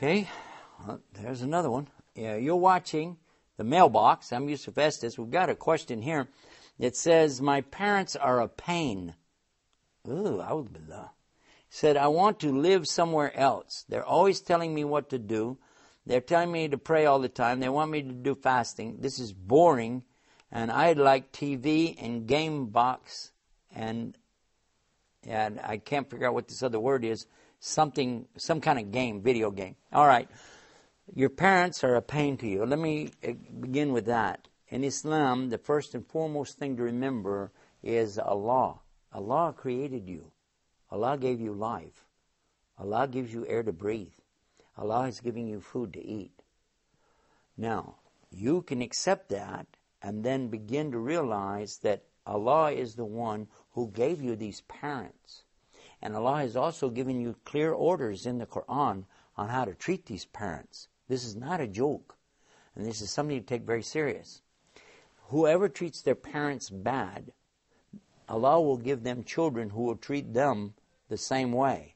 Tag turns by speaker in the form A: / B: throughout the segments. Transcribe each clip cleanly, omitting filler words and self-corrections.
A: Okay, well, there's another one. Yeah, you're watching the mailbox. I'm Yusuf Estes. We've got a question here. It says, my parents are a pain. Ooh, a'udhu billah. Said, I want to live somewhere else. They're always telling me what to do. They're telling me to pray all the time. They want me to do fasting. This is boring. And I'd like TV and game box and I can't figure out what this other word is. Some kind of game, video game. All right. Your parents are a pain to you. Let me begin with that. In Islam, the first and foremost thing to remember is Allah. Allah created you. Allah gave you life. Allah gives you air to breathe. Allah is giving you food to eat. Now, you can accept that and then begin to realize that Allah is the one who gave you these parents. And Allah has also given you clear orders in the Quran on how to treat these parents. This is not a joke. And this is something to take very serious. Whoever treats their parents bad, Allah will give them children who will treat them the same way.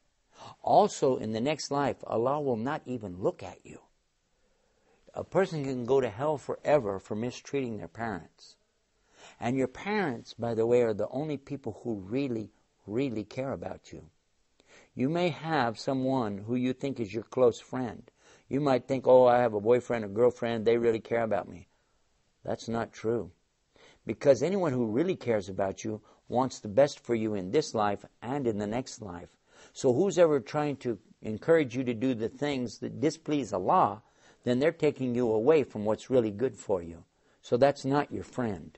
A: Also, in the next life, Allah will not even look at you. A person can go to hell forever for mistreating their parents. And your parents, by the way, are the only people who really, really care about you. You may have someone who you think is your close friend. You might think, oh, I have a boyfriend or girlfriend, they really care about me. That's not true. Because anyone who really cares about you wants the best for you in this life and in the next life. So who's ever trying to encourage you to do the things that displease Allah, then they're taking you away from what's really good for you. So that's not your friend.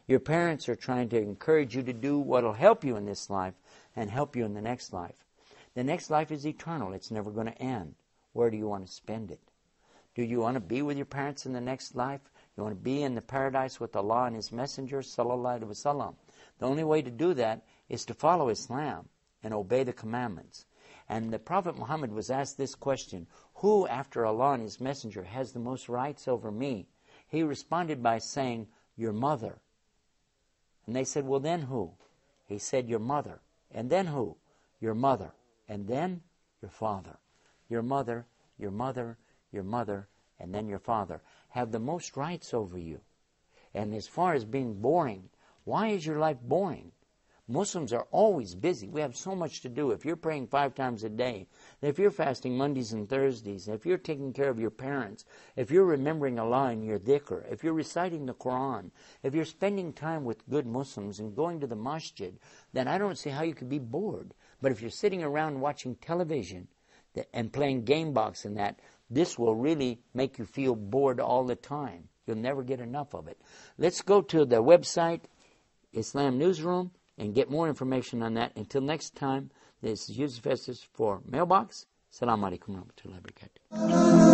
A: Your parents are trying to encourage you to do what will help you in this life and help you in the next life. The next life is eternal. It's never going to end. Where do you want to spend it? Do you want to be with your parents in the next life? You want to be in the paradise with Allah and His Messenger, sallallahu alaihi wasallam. The only way to do that is to follow Islam and obey the commandments. And the Prophet Muhammad was asked this question, who after Allah and His Messenger has the most rights over me? He responded by saying, your mother. And they said, well then who? He said, your mother. And then who? Your mother. And then your father. Your mother, your mother, your mother, and then your father have the most rights over you. And as far as being boring, why is your life boring? Muslims are always busy. We have so much to do. If you're praying 5 times a day, if you're fasting Mondays and Thursdays, if you're taking care of your parents, if you're remembering Allah in your dhikr, if you're reciting the Quran, if you're spending time with good Muslims and going to the masjid, then I don't see how you could be bored. But if you're sitting around watching television and playing game box and that, this will really make you feel bored all the time. You'll never get enough of it. Let's go to the website, Islam Newsroom, and get more information on that. Until next time, this is Yusuf Estes for Mailbox. Assalamu alaykum, rahmatuallahi, barakatuh.